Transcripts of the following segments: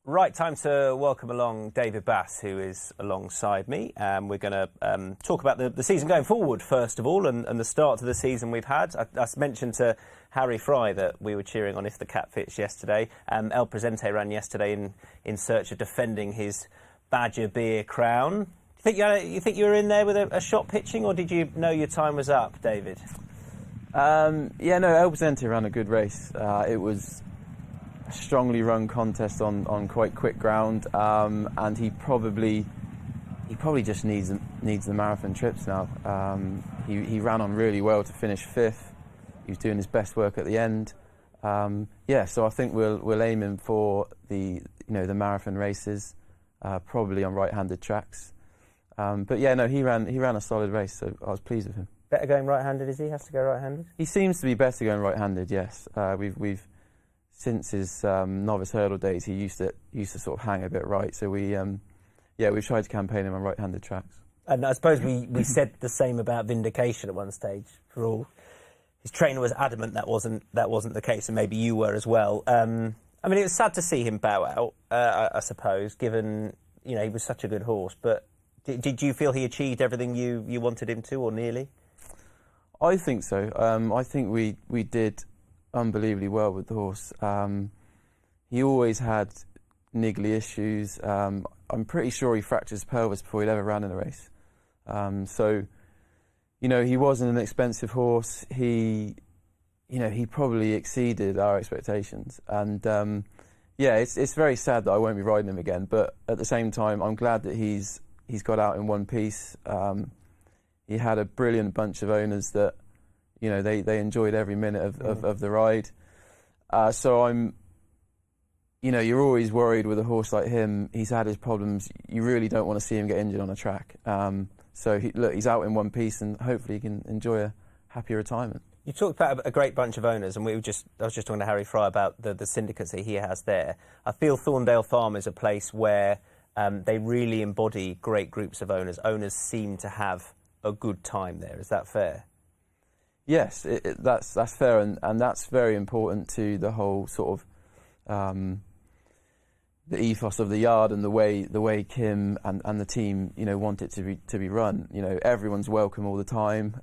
Right, time to welcome along David Bass, who is alongside me. We're going to talk about the season going forward, first of all, and the start to the season we've had. I mentioned to Harry Fry that we were cheering on If the Cat Fits yesterday. El Presente ran yesterday in search of defending his Badger Beer crown. You think you were in there with a shot pitching, or did you know your time was up, David? Yeah, no, El Presente ran a good race. It was strongly run contest on quite quick ground, and he probably just needs the marathon trips now. He ran on really well to finish fifth. He was doing his best work at the end. Yeah, so I think we'll aim him for the marathon races, probably on right-handed tracks. But yeah, no, he ran a solid race, so I was pleased with him. Better going right-handed, is he? Has to go right-handed? He seems to be better going right-handed. Yes, we've since his novice hurdle days, he used to sort of hang a bit right. So we've tried to campaign him on right-handed tracks. And I suppose we said the same about Vindication at one stage. For all his trainer was adamant that wasn't the case, and maybe you were as well. I mean, it was sad to see him bow out. I suppose, given he was such a good horse. But did you feel he achieved everything you wanted him to, or nearly? I think so. I think we did unbelievably well with the horse. He always had niggly issues. I'm pretty sure he fractured his pelvis before he'd ever ran in a race. So, he wasn't an expensive horse. He probably exceeded our expectations. And it's very sad that I won't be riding him again. But at the same time, I'm glad that he's got out in one piece. He had a brilliant bunch of owners that they enjoyed every minute of the ride. So I'm, you're always worried with a horse like him. He's had his problems. You really don't want to see him get injured on a track. So he's out in one piece, and hopefully he can enjoy a happy retirement. You talked about a great bunch of owners, and I was just talking to Harry Fry about the syndicates that he has there. I feel Thorndale Farm is a place where they really embody great groups of owners. Owners seem to have a good time there. Is that fair? Yes, that's fair, and that's very important to the whole sort of the ethos of the yard and the way Kim and the team want it to be run. Everyone's welcome all the time.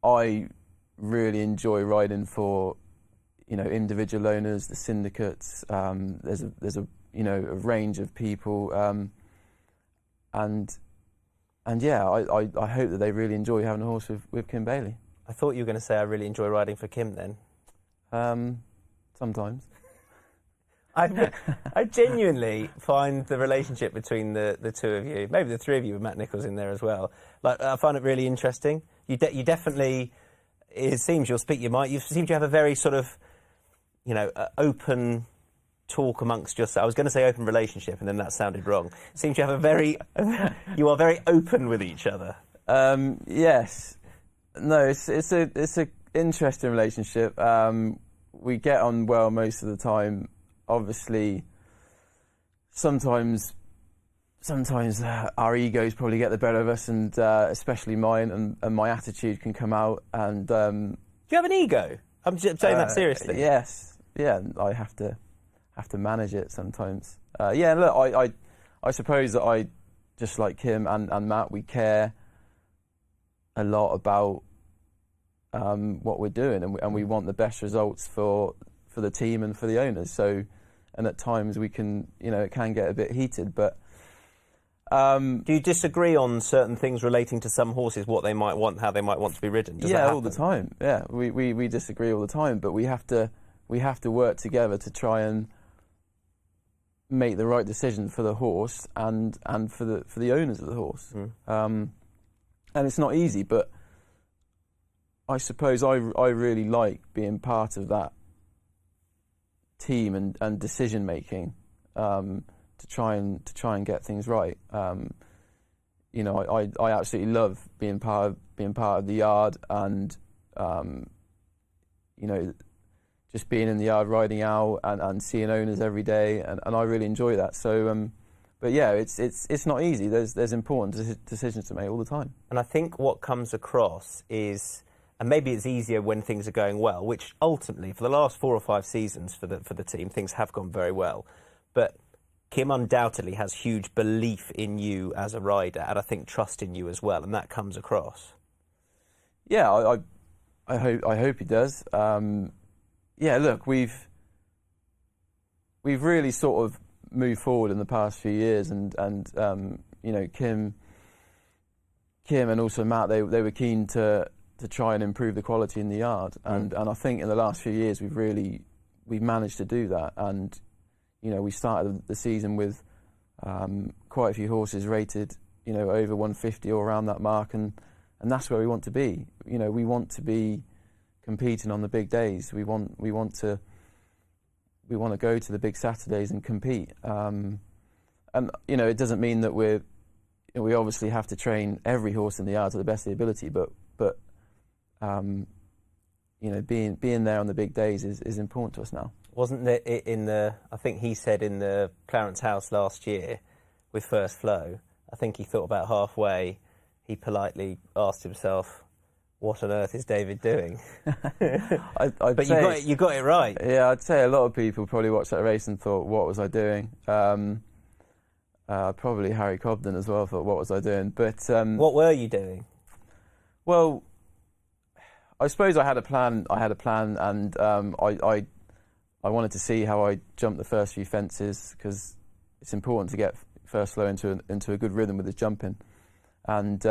I really enjoy riding for individual owners, the syndicates. There's a range of people, and yeah, I hope that they really enjoy having a horse with Kim Bailey. I thought you were going to say I really enjoy riding for Kim then. Sometimes. I genuinely find the relationship between the two of you, maybe the three of you with Matt Nichols in there as well, I find it really interesting. You definitely, it seems you'll speak your mind, you seem to have a very sort of, open talk amongst yourselves. I was going to say open relationship, and then that sounded wrong. It seems you have you are very open with each other. Yes. No, it's a interesting relationship. We get on well most of the time. Obviously, sometimes our egos probably get the better of us, and especially mine, and my attitude can come out. And do you have an ego? I'm saying that seriously. Yes. Yeah, I have to manage it sometimes. Yeah, look, I suppose that I, just like Kim and Matt, we care a lot about what we're doing, and we want the best results for the team and for the owners. So, and at times we can, it can get a bit heated, but. Do you disagree on certain things relating to some horses, what they might want, how they might want to be ridden? Does that happen? All the time. Yeah, we disagree all the time, but we have to work together to try and make the right decision for the horse and for the owners of the horse. And it's not easy, but I suppose I really like being part of that team and decision making to try and get things right. I absolutely love being part of the yard, and just being in the yard, riding out and seeing owners every day, and I really enjoy that. So, but yeah, it's not easy. There's important decisions to make all the time. And I think what comes across is, and maybe it's easier when things are going well, which ultimately for the last 4 or 5 seasons for the team, things have gone very well. But Kim undoubtedly has huge belief in you as a rider, and I think trust in you as well, and that comes across. Yeah, I hope he does. Yeah, look, we've really sort of moved forward in the past few years, and you know, Kim and also Matt, they were keen to try and improve the quality in the yard, and I think in the last few years we've managed to do that. And you know, we started the season with quite a few horses rated, you know, over 150 or around that mark, and that's where we want to be. You know, we want to be competing on the big days. We want to go to the big Saturdays and compete. And you know, it doesn't mean that we obviously have to train every horse in the yard to the best of the ability, but you know, being there on the big days is important to us now. Wasn't it I think he said in the Clarence House last year with First Flow, I think he thought about halfway, he politely asked himself, what on earth is David doing? But you got it right. Yeah, I'd say a lot of people probably watched that race and thought, what was I doing? Probably Harry Cobden as well thought, what was I doing? But what were you doing? Well, I suppose I had a plan, and I wanted to see how I jumped the first few fences, because it's important to get First Flow into a good rhythm with his jumping. And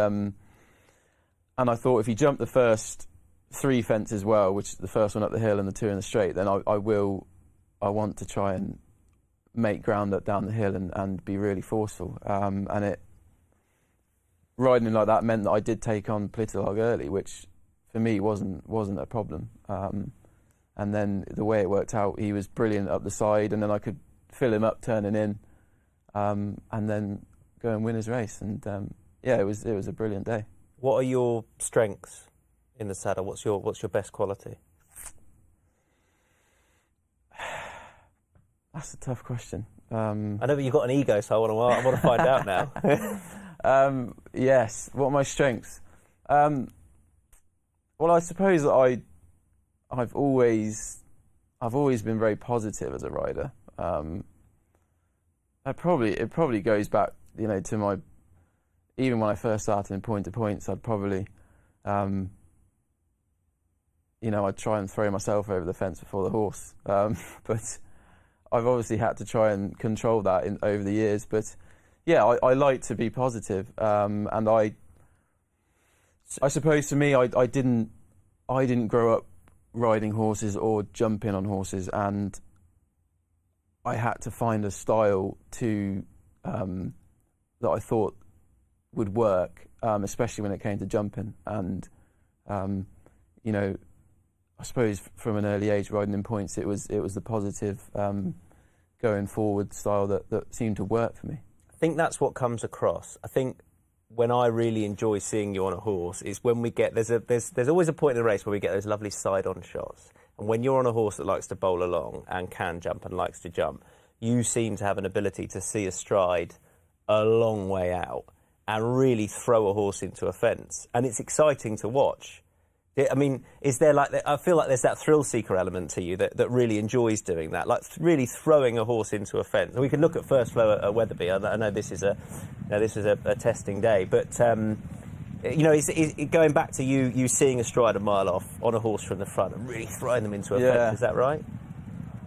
I thought if he jumped the first 3 fences well, which the first one up the hill and the 2 in the straight, then I want to try and make ground up down the hill and be really forceful. And riding him like that meant that I did take on Plitterlog early, which for me wasn't a problem. And then the way it worked out, he was brilliant up the side, and then I could fill him up turning in, and then go and win his race. And yeah, it was a brilliant day. What are your strengths in the saddle? What's your best quality? That's a tough question. I know, but you've got an ego, so I want to find out now. Yes. What are my strengths? Well, I suppose that I've always been very positive as a rider. It probably goes back, you know, to even when I first started in point to points. I'd probably, you know, I'd try and throw myself over the fence before the horse. But I've obviously had to try and control that over the years. But yeah, I like to be positive, and I suppose for me, I didn't grow up riding horses or jumping on horses, and I had to find a style that I thought would work, especially when it came to jumping. And you know, I suppose from an early age riding in points, it was the positive going forward style that seemed to work for me. I think that's what comes across. I think when I really enjoy seeing you on a horse is when we get there's always a point in the race where we get those lovely side-on shots. And when you're on a horse that likes to bowl along and can jump and likes to jump, you seem to have an ability to see a stride a long way out and really throw a horse into a fence. And it's exciting to watch. I mean, is there I feel like there's that thrill-seeker element to you that really enjoys doing that, like really throwing a horse into a fence. And we could look at First Flow at Wetherby. I know this is a testing day, but you know, is going back to you seeing a stride a mile off on a horse from the front and really throwing them into a fence. Is that right?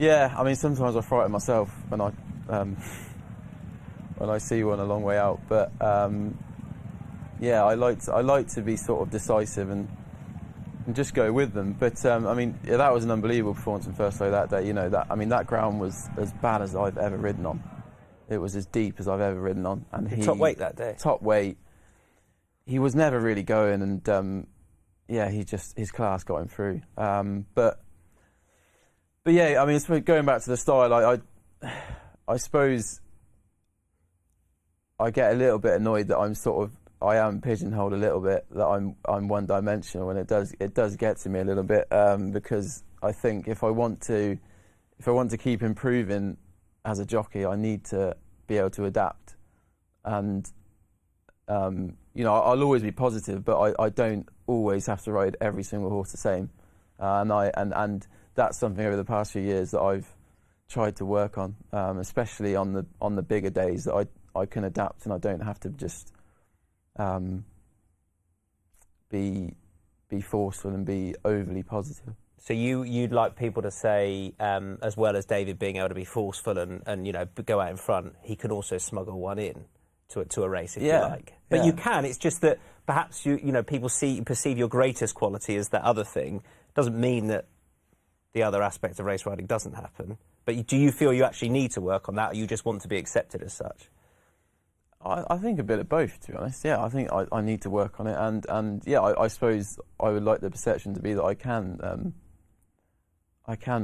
Yeah, I mean, sometimes I frighten myself when I see one a long way out, but yeah, I like to be sort of decisive and just go with them. But I mean, yeah, that was an unbelievable performance in First Flow that day. You know, that ground was as bad as I've ever ridden on. It was as deep as I've ever ridden on. And he top weight that day. Top weight. He was never really going, and yeah, his class got him through. But yeah, I mean, going back to the style, I suppose I get a little bit annoyed that I am pigeonholed a little bit, that I'm one-dimensional, and it does get to me a little bit, because I think if I want to keep improving as a jockey, I need to be able to adapt. And you know, I'll always be positive, but I don't always have to ride every single horse the same, and that's something over the past few years that I've tried to work on, especially on the bigger days, that I can adapt and I don't have to just be forceful and be overly positive. So you'd like people to say, as well as David being able to be forceful and go out in front, he can also smuggle one in to a race if you like. But you can. It's just that perhaps people perceive your greatest quality as that other thing. Doesn't mean that the other aspect of race riding doesn't happen. But do you feel you actually need to work on that, or you just want to be accepted as such? I think a bit of both, to be honest. Yeah, I think I need to work on it, and yeah, I suppose I would like the perception to be that I can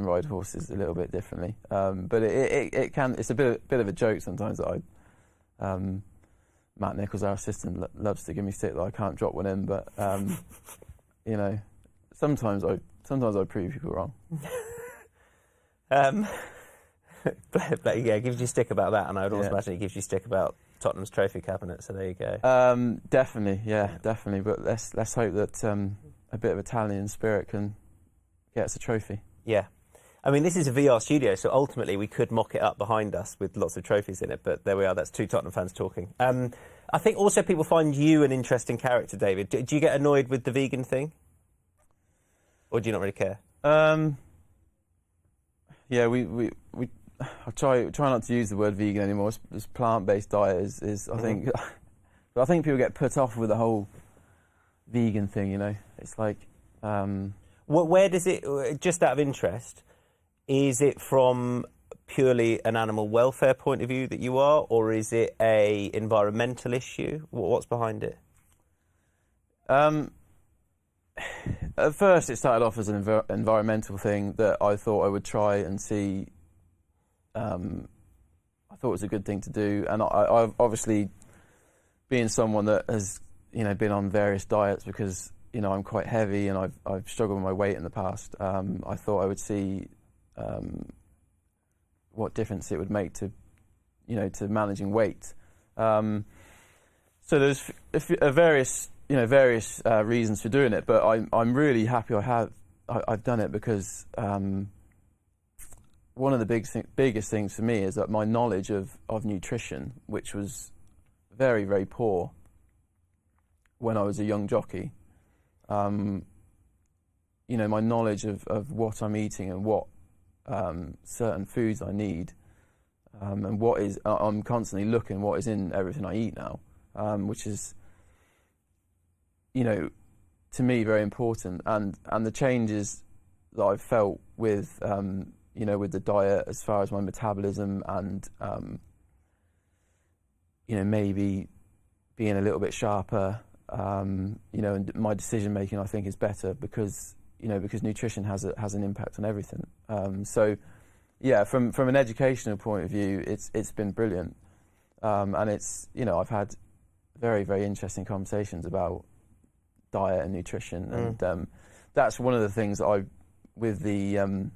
ride horses a little bit differently. But it can. It's a bit of a joke sometimes that Matt Nichols, our assistant, loves to give me stick that I can't drop one in. But sometimes I prove people wrong. But yeah, it gives you stick about that, and I would also imagine it gives you stick about Tottenham's trophy cabinet. So there you go. Definitely. But let's hope that a bit of Italian spirit can get us a trophy. Yeah. I mean, this is a VR studio, so ultimately we could mock it up behind us with lots of trophies in it, but there we are, that's two Tottenham fans talking. I think also people find you an interesting character, David. Do you get annoyed with the vegan thing? Or do you not really care? Yeah, I try not to use the word vegan anymore. This plant-based diet is I think people get put off with the whole vegan thing, It's like... Where does it, just out of interest, is it from purely an animal welfare point of view that you are, or is it a environmental issue? What's behind it? At first it started off as an environmental thing that I thought I would try and see. I thought it was a good thing to do, and I've obviously, being someone that has been on various diets because I'm quite heavy and I've struggled with my weight in the past. I thought I would see what difference it would make to managing weight. So there's various reasons for doing it, but I'm really happy I've done it because one of the biggest things for me is that my knowledge of nutrition, which was very, very poor when I was a young jockey. My knowledge of what I'm eating and what certain foods I need, and I'm constantly looking what is in everything I eat now, which is, to me very important. And the changes that I've felt with, with the diet as far as my metabolism and, maybe being a little bit sharper. And my decision making, I think, is better because nutrition has an impact on everything. So, yeah, from an educational point of view, it's been brilliant, and it's I've had very, very interesting conversations about diet and nutrition, and that's one of the things that with the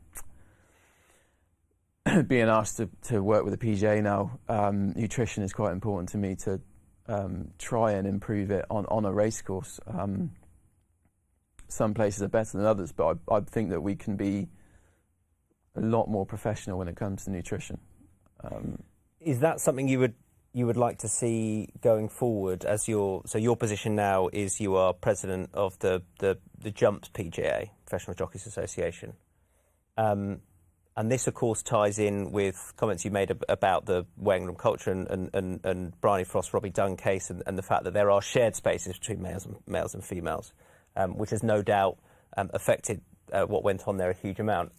being asked to work with the PGA now, nutrition is quite important to me to. Try and improve it on a racecourse. Some places are better than others, but I think that we can be a lot more professional when it comes to nutrition. Is that something you would like to see going forward? So your position now is you are president of the Jumps PGA, Professional Jockeys Association. And this, of course, ties in with comments you made about the weighing room culture and Bryony Frost, Robbie Dunn case, and the fact that there are shared spaces between males and females, which has no doubt affected what went on there a huge amount.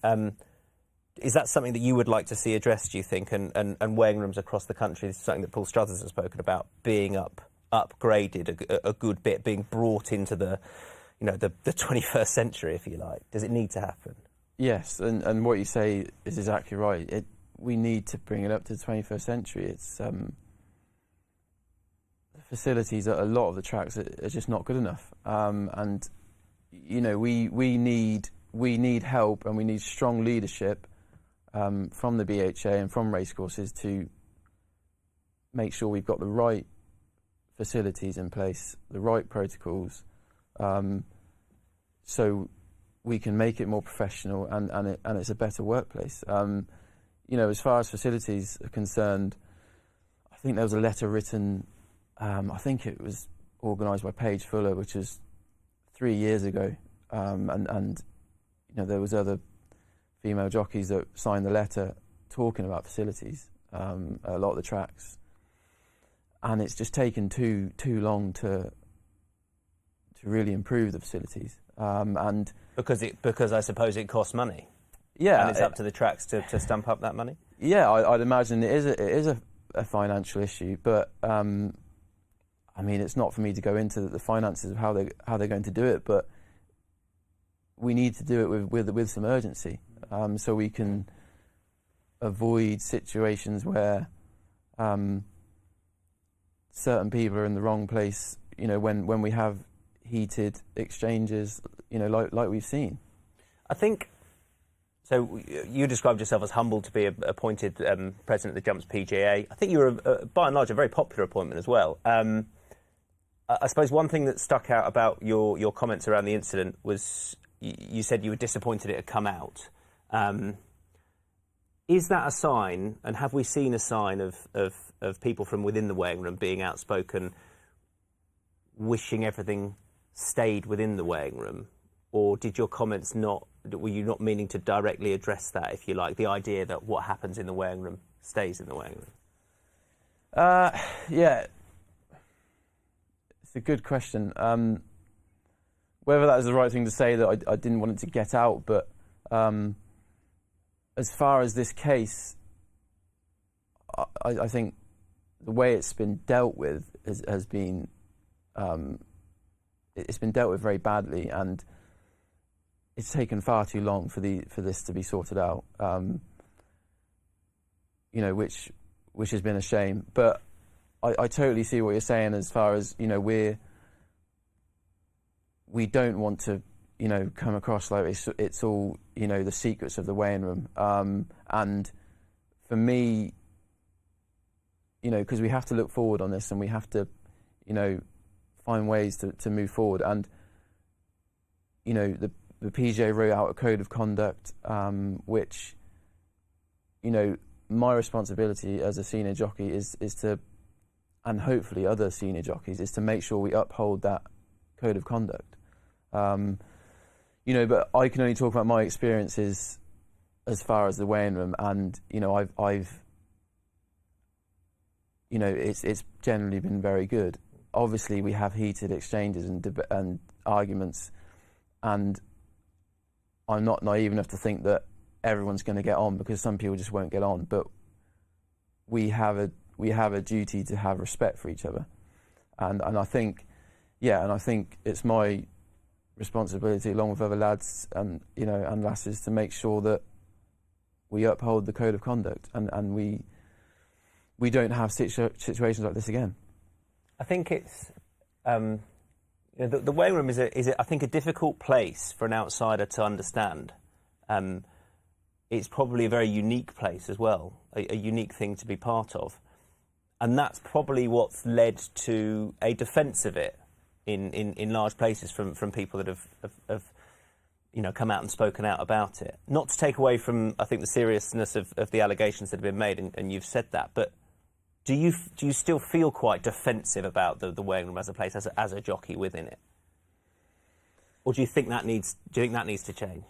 Is that something that you would like to see addressed, do you think? And weighing rooms across the country is something that Paul Struthers has spoken about, being upgraded a good bit, being brought into the 21st century, if you like. Does it need to happen? Yes, and what you say is exactly right. We need to bring it up to the 21st century. It's the facilities at a lot of the tracks are just not good enough, and we need help, and we need strong leadership from the BHA and from racecourses to make sure we've got the right facilities in place, the right protocols. so we can make it more professional and it's a better workplace. As far as facilities are concerned, I think there was a letter written, I think it was organised by Paige Fuller, which was 3 years ago, and there was other female jockeys that signed the letter talking about facilities, a lot of the tracks, and it's just taken too long to really improve the facilities, and because I suppose it costs money. Yeah, and it's up to the tracks to stump up that money. Yeah, I'd imagine it is a financial issue, but it's not for me to go into the finances of how they're going to do it, but we need to do it with some urgency, so we can avoid situations where certain people are in the wrong place. When we have heated exchanges, like we've seen. I think. So you described yourself as humbled to be appointed president of the Jumps PGA. I think you were, by and large, a very popular appointment as well. I suppose one thing that stuck out about your comments around the incident was you said you were disappointed it had come out. Is that a sign, and have we seen a sign of people from within the weighing room being outspoken, wishing everything stayed within the weighing room? Or did your comments were you not meaning to directly address that, if you like, the idea that what happens in the weighing room stays in the weighing room? Yeah, it's a good question. Whether that is the right thing to say, that I didn't want it to get out, but as far as this case, I think the way it's been dealt with has been it's been dealt with very badly, and it's taken far too long for this to be sorted out, which has been a shame. But I totally see what you're saying, as far as we don't want to come across like it's all the secrets of the weighing room. And for me, because we have to look forward on this, and we have to find ways to move forward, and the PGA wrote out a code of conduct, which, my responsibility as a senior jockey is to, and hopefully other senior jockeys, is to make sure we uphold that code of conduct. But I can only talk about my experiences as far as the weighing room, and I've it's generally been very good. Obviously, we have heated exchanges and arguments, and I'm not naive enough to think that everyone's going to get on, because some people just won't get on. But we have a duty to have respect for each other, and I think it's my responsibility, along with other lads and lasses, to make sure that we uphold the code of conduct, and we don't have situations like this again. I think it's the weighing room is I think a difficult place for an outsider to understand. It's probably a very unique place as well, a unique thing to be part of, and that's probably what's led to a defence of it in large places from people that have come out and spoken out about it. Not to take away from, I think, the seriousness of the allegations that have been made, and you've said that, but do you still feel quite defensive about the weighing room as a place, as a jockey within it, or do you think that needs to change?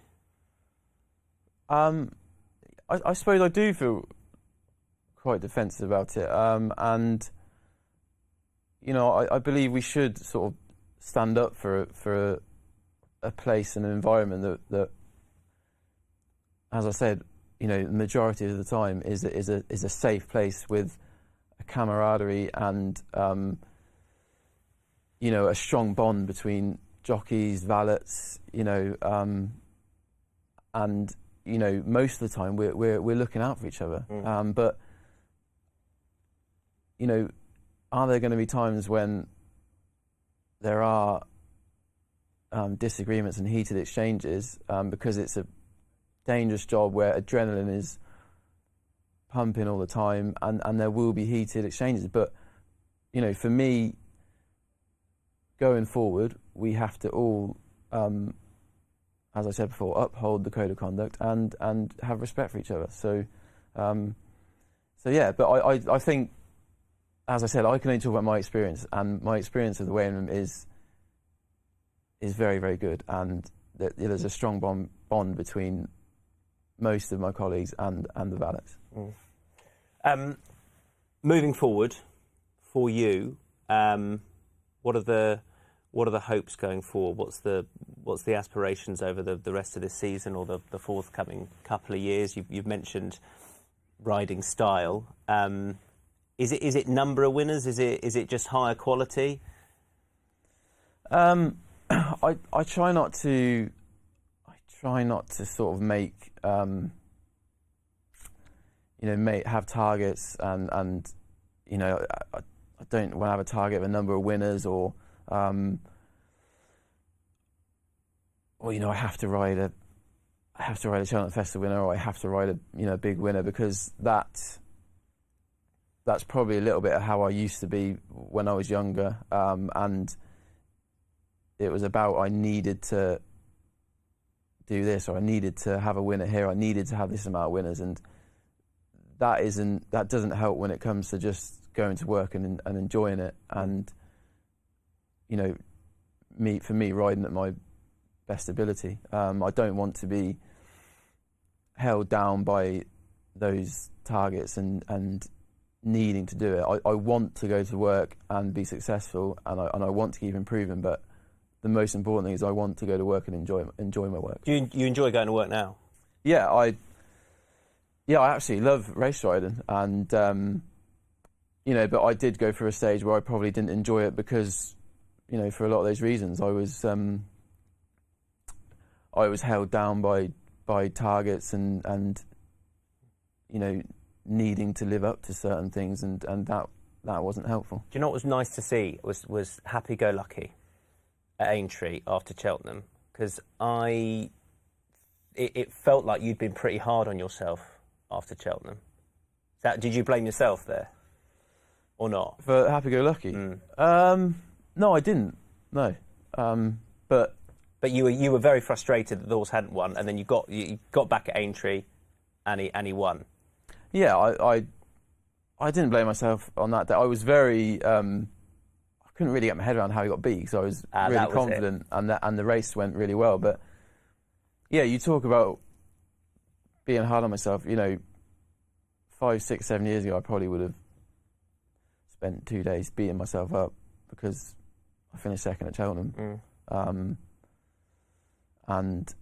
I suppose I do feel quite defensive about it, and I believe we should sort of stand up for a place and an environment that, as I said, the majority of the time is a safe place with a camaraderie and a strong bond between jockeys, valets, and most of the time we're looking out for each other. But are there going to be times when there are disagreements and heated exchanges, because it's a dangerous job where adrenaline is pumping all the time, and there will be heated exchanges. But for me, going forward, we have to all as I said before, uphold the code of conduct and have respect for each other. So, yeah. But I think, as I said, I can only talk about my experience, and my experience of the weighing room is very, very good, and there's a strong bond between most of my colleagues and the valets. Moving forward, for you, what are the hopes going forward? What's the aspirations over the rest of this season or the forthcoming couple of years? You've mentioned riding style. Is it number of winners? Is it just higher quality? I try not to sort of make have targets and I don't want to have a target of a number of winners or I have to ride a Cheltenham Festival winner, or I have to ride a big winner, because that's probably a little bit of how I used to be when I was younger, and it was about I needed to do this, or I needed to have a winner here, I needed to have this amount of winners, and that doesn't help when it comes to just going to work and enjoying it, and for me riding at my best ability. I don't want to be held down by those targets and needing to do it. I want to go to work and be successful, and I want to keep improving, but the most important thing is I want to go to work and enjoy my work. Do you enjoy going to work now? Yeah, I absolutely love race riding, and but I did go through a stage where I probably didn't enjoy it because, for a lot of those reasons, I was held down by targets and needing to live up to certain things, and that wasn't helpful. Do you know what was nice to see was happy-go-lucky at Aintree after Cheltenham? Because it felt like you'd been pretty hard on yourself after Cheltenham. Did you blame yourself there, or not? For happy-go-lucky? No, I didn't. No, but you were very frustrated that the horse hadn't won, and then you got back at Aintree, and he won. Yeah, I didn't blame myself on that day. I was very I couldn't really get my head around how he got beat, because I was really confident, and the race went really well. But yeah, you talk about being hard on myself. 5, 6, 7 years ago, I probably would have spent 2 days beating myself up because I finished second at Cheltenham. And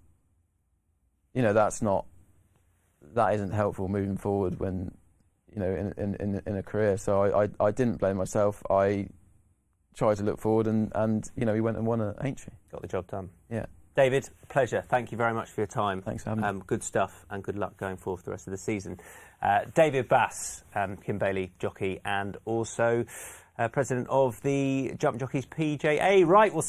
that isn't helpful moving forward when in a career. So I didn't blame myself. I tried to look forward, and we went and won at Aintree. Got the job done. Yeah. David, pleasure. Thank you very much for your time. Thanks for having me. Good stuff, and good luck going forward for the rest of the season. David Bass, Kim Bailey jockey, and also president of the Jump Jockeys PJA. Right, we'll